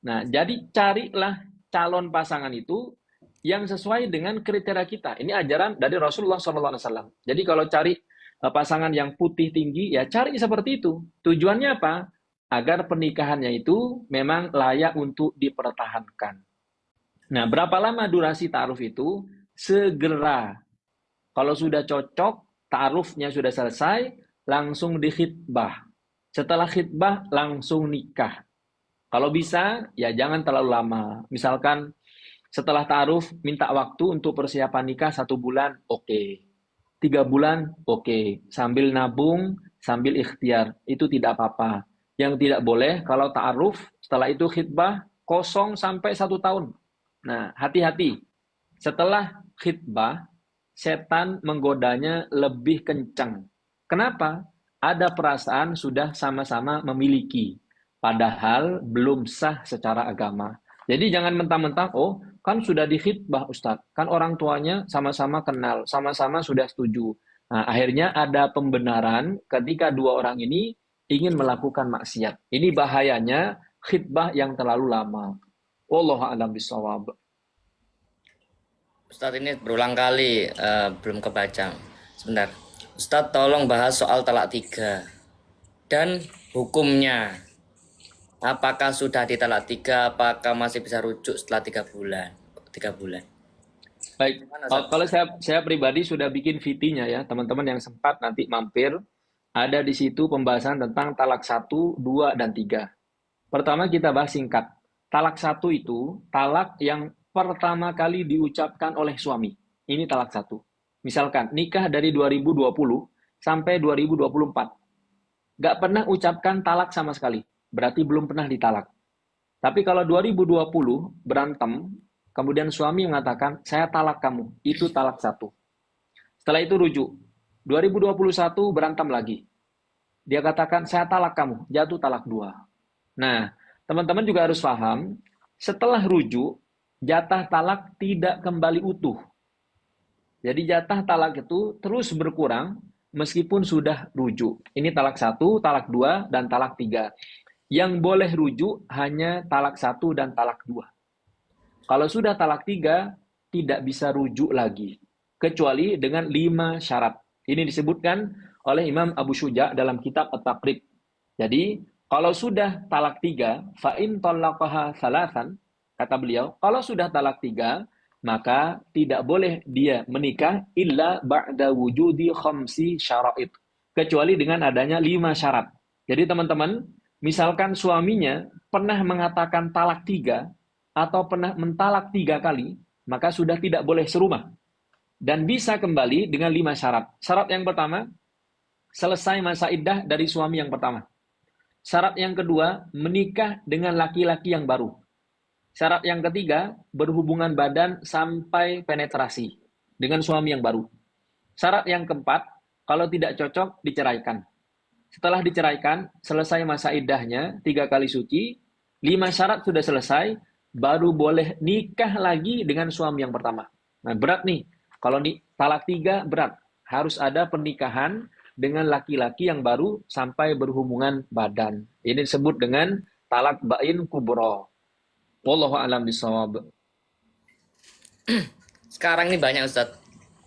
Nah, jadi carilah calon pasangan itu yang sesuai dengan kriteria kita. Ini ajaran dari Rasulullah SAW. Jadi kalau cari pasangan yang putih tinggi, ya cari seperti itu. Tujuannya apa? Agar pernikahannya itu memang layak untuk dipertahankan. Nah, berapa lama durasi ta'aruf itu? Segera. Kalau sudah cocok, ta'arufnya sudah selesai, langsung dikhitbah. Setelah khitbah, langsung nikah. Kalau bisa, ya jangan terlalu lama. Misalkan setelah ta'aruf, minta waktu untuk persiapan nikah 1 bulan, oke. 3 bulan, oke. Sambil nabung, sambil ikhtiar. Itu tidak apa-apa. Yang tidak boleh, kalau ta'aruf, setelah itu khitbah, kosong sampai 1 tahun. Nah, hati-hati. Setelah khitbah, setan menggodanya lebih kencang. Kenapa? Ada perasaan sudah sama-sama memiliki, padahal belum sah secara agama. Jadi jangan mentang-mentang, oh kan sudah dikhitbah Ustadz, kan orang tuanya sama-sama kenal, sama-sama sudah setuju. Nah, akhirnya ada pembenaran ketika dua orang ini ingin melakukan maksiat. Ini bahayanya khitbah yang terlalu lama. Wallahu a'lam bishawab. Ustadz ini berulang kali belum kebaca. Sebentar. Ustadz tolong bahas soal talak tiga dan hukumnya. Apakah sudah ditalak tiga? Apakah masih bisa rujuk setelah 3 bulan? 3 bulan. Baik, Gimana, Ustadz? kalau saya pribadi sudah bikin VT-nya ya, teman-teman yang sempat nanti mampir, ada di situ pembahasan tentang talak satu, 2, dan 3. Pertama kita bahas singkat. Talak satu itu talak yang pertama kali diucapkan oleh suami. Ini talak satu. Misalkan nikah dari 2020 sampai 2024. Nggak pernah ucapkan talak sama sekali. Berarti belum pernah ditalak. Tapi kalau 2020 berantem, kemudian suami mengatakan, saya talak kamu. Itu talak satu. Setelah itu rujuk. 2021 berantem lagi. Dia katakan, saya talak kamu. Jatuh talak dua. Nah, teman-teman juga harus paham, setelah rujuk, jatah talak tidak kembali utuh. Jadi jatah talak itu terus berkurang meskipun sudah rujuk. Ini talak satu, talak dua, dan talak tiga. Yang boleh rujuk hanya talak satu dan talak dua. Kalau sudah talak tiga, tidak bisa rujuk lagi. Kecuali dengan 5 syarat. Ini disebutkan oleh Imam Abu Syuja dalam kitab At-Taqrib. Jadi, kalau sudah talak tiga, fa'in tolakaha salasan, kata beliau, kalau sudah talak tiga, maka tidak boleh dia menikah illa ba'da wujudi khamsi syara'id. Kecuali dengan adanya 5 syarat. Jadi teman-teman, misalkan suaminya pernah mengatakan talak tiga, atau pernah mentalak 3 kali, maka sudah tidak boleh serumah. Dan bisa kembali dengan 5 syarat. Syarat yang pertama, selesai masa iddah dari suami yang pertama. Syarat yang kedua, menikah dengan laki-laki yang baru. Syarat yang ketiga, berhubungan badan sampai penetrasi dengan suami yang baru. Syarat yang keempat, kalau tidak cocok, diceraikan. Setelah diceraikan, selesai masa iddahnya, 3 kali suci, 5 syarat sudah selesai, baru boleh nikah lagi dengan suami yang pertama. Nah, berat nih. Kalau talak tiga, berat. Harus ada pernikahan dengan laki-laki yang baru sampai berhubungan badan. Ini disebut dengan talak bain kubro. Wallahu a'lam bishawab. Sekarang ini banyak, Ustadz,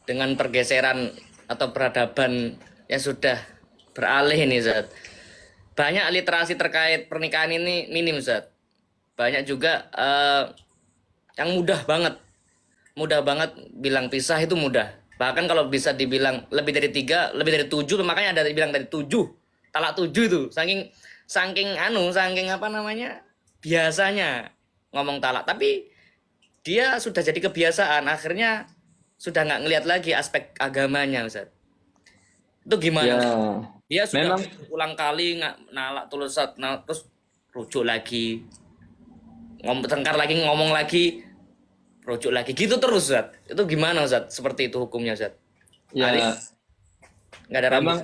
dengan pergeseran atau peradaban yang sudah beralih ini, Ustadz. Banyak literasi terkait pernikahan ini minim, Ustadz. Banyak juga yang mudah banget bilang pisah itu mudah. Bahkan kalau bisa dibilang lebih dari tiga, lebih dari tujuh, makanya ada dibilang dari tujuh, talak tujuh itu, saking saking apa namanya, biasanya ngomong talak. Tapi dia sudah jadi kebiasaan, akhirnya sudah nggak ngelihat lagi aspek agamanya, Ustaz. Itu gimana, Ustaz? Ya, Dia sudah memang ulang kali nggak nalak tulus, nah, terus rujuk lagi, tengkar lagi, ngomong lagi, rujuk lagi, gitu terus, Ustaz. Itu gimana, Ustaz? Seperti itu hukumnya, Ustaz. Hari ya nggak ada rambu. memang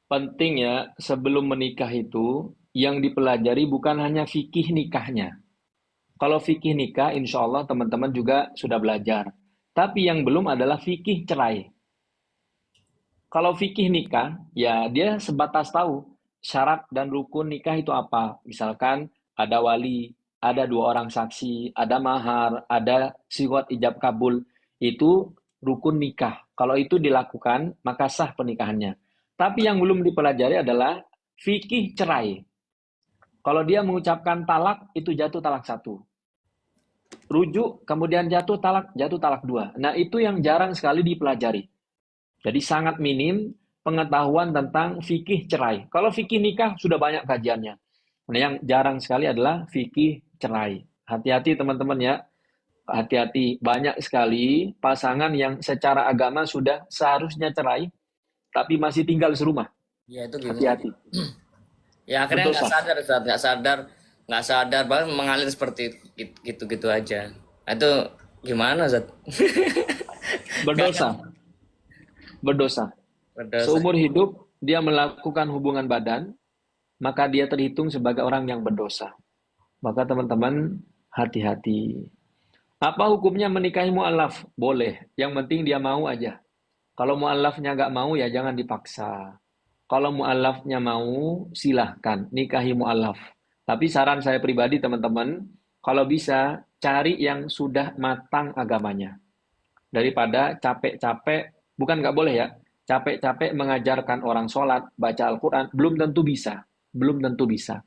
penting ya sebelum menikah itu yang dipelajari bukan hanya fikih nikahnya. Kalau fikih nikah, insya Allah teman-teman juga sudah belajar. Tapi yang belum adalah fikih cerai. Kalau fikih nikah, ya dia sebatas tahu syarat dan rukun nikah itu apa. Misalkan ada wali, ada 2 orang saksi, ada mahar, ada siwat ijab kabul, itu rukun nikah. Kalau itu dilakukan, maka sah pernikahannya. Tapi yang belum dipelajari adalah fikih cerai. Kalau dia mengucapkan talak, itu jatuh talak 1. Rujuk, kemudian jatuh talak 2. Nah, itu yang jarang sekali dipelajari. Jadi sangat minim pengetahuan tentang fikih cerai. Kalau fikih nikah sudah banyak kajiannya. Nah, yang jarang sekali adalah fikih cerai. Hati-hati teman-teman ya. Hati-hati. Banyak sekali pasangan yang secara agama sudah seharusnya cerai, tapi masih tinggal serumah. Ya itu gimana? Hati-hati. Ya akhirnya nggak Berdosa. sadar saat nggak sadar bahkan mengalir seperti gitu-gitu aja. Nah, itu gimana Zat? Nggak kan? Berdosa. Berdosa. Berdosa. Seumur hidup dia melakukan hubungan badan, maka dia terhitung sebagai orang yang berdosa. Maka teman-teman hati-hati. Apa hukumnya menikahi mu'alaf? Boleh. Yang penting dia mau aja. Kalau mu'alafnya nggak mau ya jangan dipaksa. Kalau mu'alafnya mau, silahkan nikahi mu'alaf. Tapi saran saya pribadi teman-teman, kalau bisa cari yang sudah matang agamanya. Daripada capek-capek, bukan nggak boleh ya, capek-capek mengajarkan orang sholat, baca Al-Quran, belum tentu bisa. Belum tentu bisa.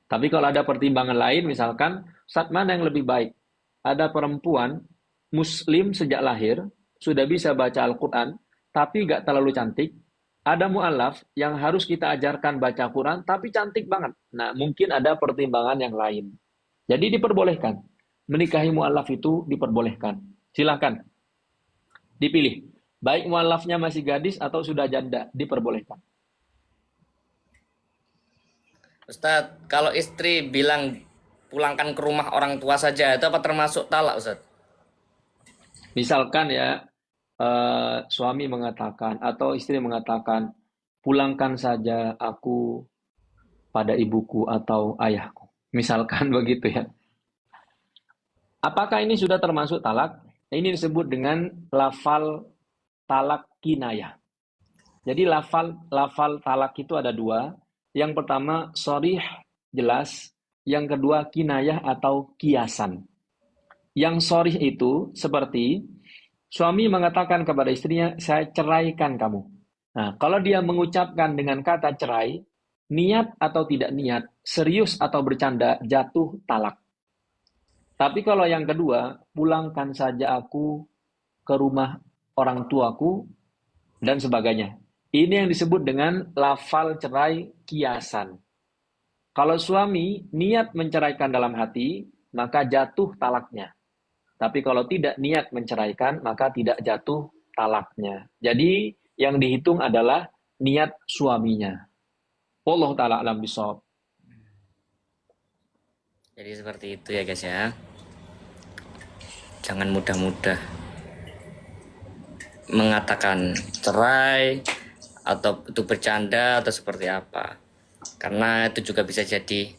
Tapi kalau ada pertimbangan lain, misalkan, saat mana yang lebih baik? Ada perempuan, muslim sejak lahir, sudah bisa baca Al-Quran, tapi nggak terlalu cantik. Ada mu'alaf yang harus kita ajarkan baca Quran, tapi cantik banget. Nah, mungkin ada pertimbangan yang lain. Jadi diperbolehkan. Menikahi mu'alaf itu diperbolehkan. Silakan, dipilih. Baik mu'alafnya masih gadis atau sudah janda, diperbolehkan. Ustadz, kalau istri bilang pulangkan ke rumah orang tua saja, itu apa termasuk talak, Ustadz? Misalkan ya, suami mengatakan atau istri mengatakan, pulangkan saja aku pada ibuku atau ayahku. Misalkan begitu ya. Apakah ini sudah termasuk talak? Ini disebut dengan lafal talak kinayah. Jadi lafal talak itu ada 2. Yang pertama sharih, jelas. Yang kedua kinayah atau kiasan. Yang sharih itu seperti suami mengatakan kepada istrinya, saya ceraikan kamu. Nah, kalau dia mengucapkan dengan kata cerai, niat atau tidak niat, serius atau bercanda, jatuh talak. Tapi kalau yang kedua, pulangkan saja aku ke rumah orang tuaku, dan sebagainya. Ini yang disebut dengan lafal cerai kiasan. Kalau suami niat menceraikan dalam hati, maka jatuh talaknya. Tapi kalau tidak niat menceraikan, maka tidak jatuh talaknya. Jadi yang dihitung adalah niat suaminya. Wallahu ta'ala alam bisawab. Jadi seperti itu ya guys ya. Jangan mudah-mudah mengatakan cerai atau itu bercanda atau seperti apa. Karena itu juga bisa jadi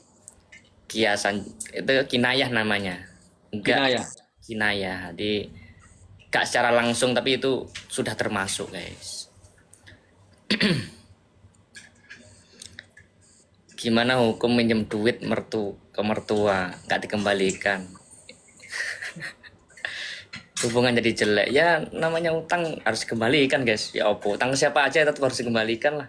kiasan, itu kinayah namanya. Enggak Kinayah. kinayah. Jadi enggak secara langsung tapi itu sudah termasuk, guys. Gimana hukum minjem duit ke mertua enggak dikembalikan? Hubungan jadi jelek ya, namanya utang harus dikembalikan guys. Ya opo, utang siapa aja tetap harus dikembalikan lah.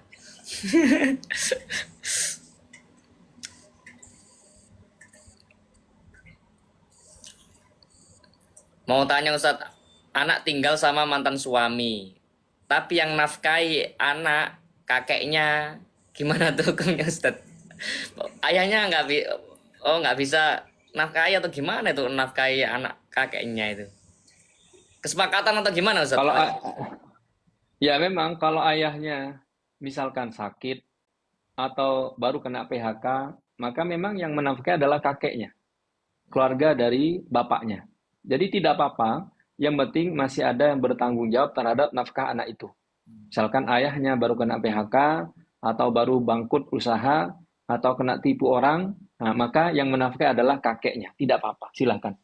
Mau tanya Ustadz, anak tinggal sama mantan suami, tapi yang nafkahi anak kakeknya, gimana tuh hukumnya Ustadz? Ayahnya nggak bisa nafkahi atau gimana itu nafkahi anak kakeknya itu? Kesepakatan atau gimana Ustadz? Kalau ya memang kalau ayahnya misalkan sakit atau baru kena PHK, maka memang yang menafkahi adalah kakeknya, keluarga dari bapaknya. Jadi tidak apa-apa, yang penting masih ada yang bertanggung jawab terhadap nafkah anak itu. Misalkan ayahnya baru kena PHK, atau baru bangkrut usaha, atau kena tipu orang, nah, maka yang menafkahi adalah kakeknya. Tidak apa-apa, silakan.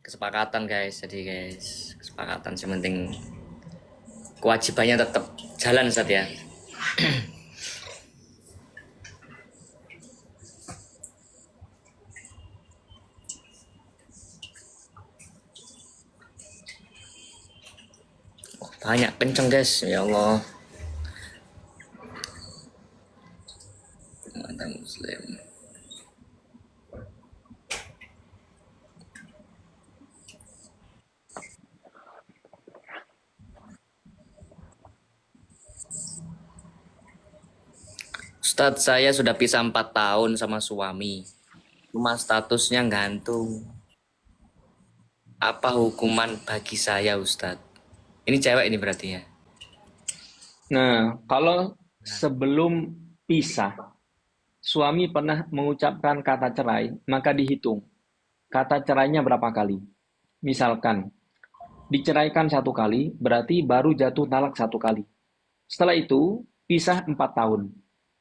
Kesepakatan guys, jadi guys kesepakatan sementing kewajibannya tetap jalan Ustadz ya. Banyak kenceng guys, ya Allah. Mantan Muslim. Ustadz, saya sudah pisah 4 tahun sama suami. Cuma statusnya gantung. Apa hukuman bagi saya, Ustadz? Ini cewek ini berarti ya? Nah, kalau sebelum pisah, suami pernah mengucapkan kata cerai, maka dihitung kata cerainya berapa kali. Misalkan, diceraikan 1 kali, berarti baru jatuh talak 1 kali. Setelah itu, pisah 4 tahun.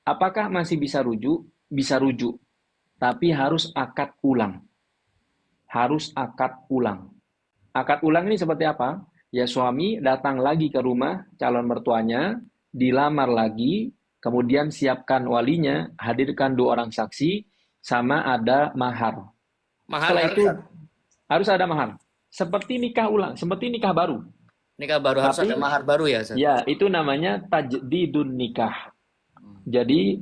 Apakah masih bisa rujuk? Bisa rujuk, tapi harus akad ulang. Harus akad ulang. Akad ulang ini seperti apa? Ya suami datang lagi ke rumah calon mertuanya, dilamar lagi, kemudian siapkan walinya, hadirkan 2 orang saksi, sama ada mahar. Mahar Setelah harus, itu harus ada mahar. Seperti nikah ulang, seperti nikah baru. nikah baru harus ada Tapi mahar baru ya, Ustadz? ya itu namanya tajdidun nikah. Jadi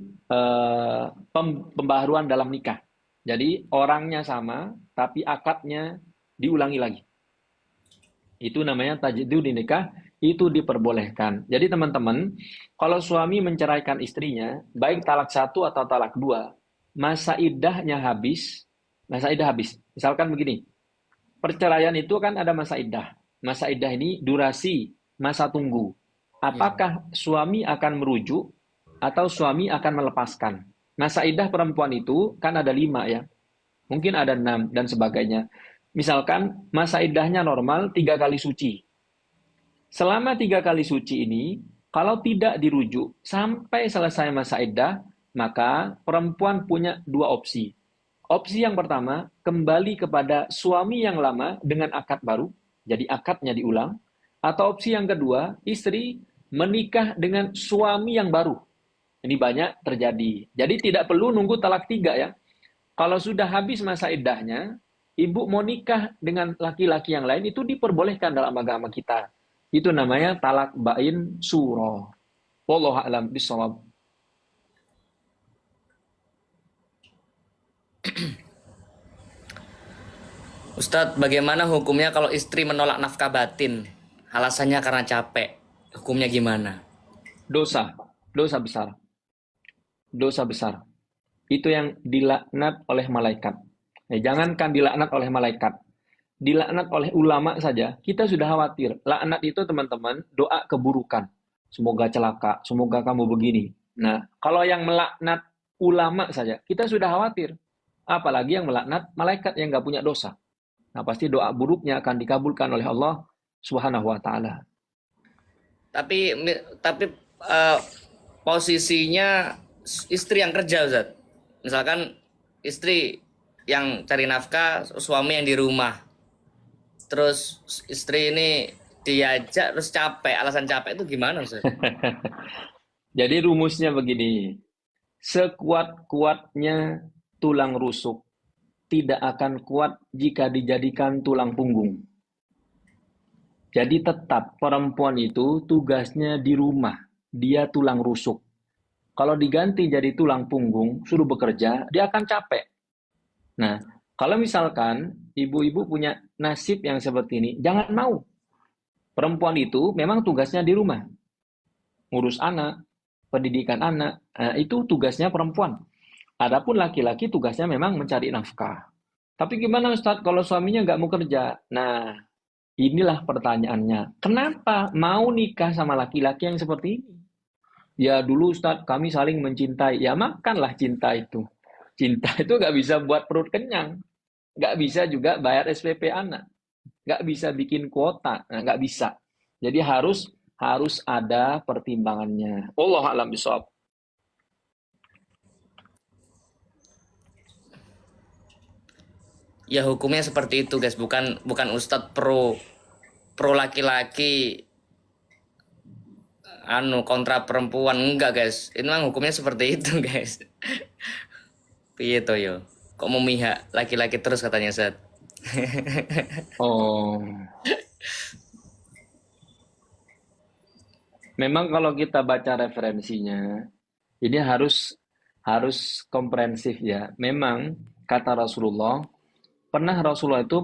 pembaharuan dalam nikah. Jadi orangnya sama, tapi akadnya diulangi lagi. Itu namanya tajdidun nikah, itu diperbolehkan. Jadi teman-teman, kalau suami menceraikan istrinya, baik talak 1 atau talak 2, masa iddahnya habis, masa iddah habis. Misalkan begini, perceraian itu kan ada masa iddah. Masa iddah ini durasi masa tunggu. Apakah suami akan merujuk atau suami akan melepaskan? Masa iddah perempuan itu kan ada 5 ya. Mungkin ada 6 dan sebagainya. Misalkan masa iddahnya normal 3 kali suci. Selama 3 kali suci ini, kalau tidak dirujuk sampai selesai masa iddah, maka perempuan punya 2 opsi. Opsi yang pertama, kembali kepada suami yang lama dengan akad baru, jadi akadnya diulang. Atau opsi yang kedua, istri menikah dengan suami yang baru. Ini banyak terjadi. Jadi tidak perlu nunggu talak 3 ya. Kalau sudah habis masa iddahnya, ibu mau nikah dengan laki-laki yang lain, itu diperbolehkan dalam agama kita. Itu namanya talak bain suro. Wallahu a'lam bishawab. Ustadz, bagaimana hukumnya kalau istri menolak nafkah batin? Alasannya karena capek. Hukumnya gimana? Dosa, dosa besar. Dosa besar. Itu yang dilaknat oleh malaikat. Jangankan dilaknat oleh malaikat, dilaknat oleh ulama saja, kita sudah khawatir. Laknat itu teman-teman, doa keburukan. Semoga celaka, semoga kamu begini. Nah, kalau yang melaknat ulama saja, kita sudah khawatir. Apalagi yang melaknat malaikat yang nggak punya dosa. Nah, pasti doa buruknya akan dikabulkan oleh Allah Subhanahu wa Ta'ala. Tapi eh, posisinya istri yang kerja, Ustaz. Misalkan istri yang cari nafkah, suami yang di rumah. Terus istri ini diajak terus capek, alasan capek itu gimana, Ustaz? Jadi rumusnya begini, sekuat-kuatnya tulang rusuk tidak akan kuat jika dijadikan tulang punggung. Jadi tetap perempuan itu tugasnya di rumah, dia tulang rusuk. Kalau diganti jadi tulang punggung, suruh bekerja, dia akan capek. Nah, kalau misalkan ibu-ibu punya nasib yang seperti ini, jangan mau. Perempuan itu memang tugasnya di rumah. Ngurus anak, pendidikan anak, itu tugasnya perempuan. Adapun laki-laki tugasnya memang mencari nafkah. Tapi gimana Ustadz kalau suaminya nggak mau kerja? Nah, inilah pertanyaannya. Kenapa mau nikah sama laki-laki yang seperti ini? Ya dulu Ustadz kami saling mencintai. Ya makanlah cinta itu. Cinta itu nggak bisa buat perut kenyang. Nggak bisa juga bayar SPP anak. Nggak bisa bikin kuota. Nah, nggak bisa. Jadi harus ada pertimbangannya. Wallahu a'lam bishawab. Ya hukumnya seperti itu, guys. Bukan Ustadz pro pro laki-laki kontra perempuan, enggak, guys. Ini memang hukumnya seperti itu, guys. Piye to yo? Kok memihak laki-laki terus katanya, Ustadz? Oh, Memang kalau kita baca referensinya, ini harus harus komprehensif ya. Memang kata Rasulullah, pernah Rasulullah itu